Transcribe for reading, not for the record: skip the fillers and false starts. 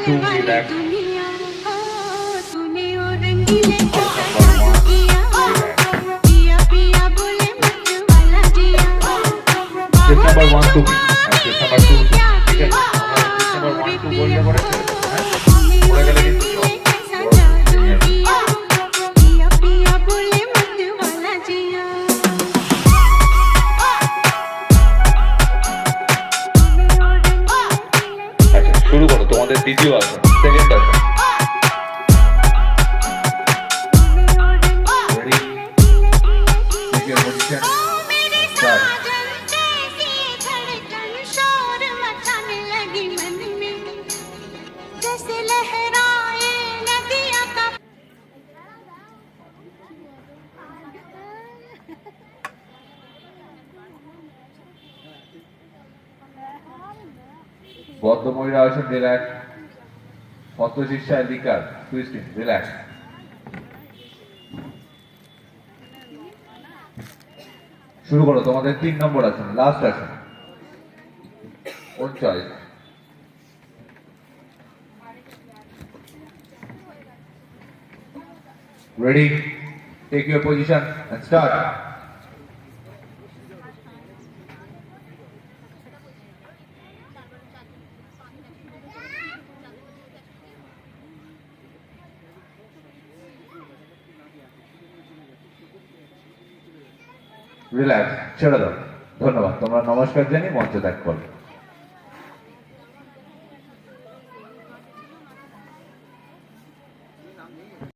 2 relax. Step number 1 to be. Step number 2 to be. ठीक है? Step number 1 to बोलने पड़े थे, हैं? बोला गया लेकिन শুরু করো তোমাদের দ্বিতীয় আসন সেকেন্ড আসন ready take your position start বদ্ধ মহিলা আসন রিল্যাক্স হস্তশিষ্যা লিকার টুইস্টিং রিল্যাক্স শুরু করো তোমাদের 3 নম্বর আসন লাস্ট আসন own choice ready take your position and start relax ছেড়ে দাও ধন্যবাদ তোমরা নমস্কার জানিয়ে মঞ্চ ত্যাগ করো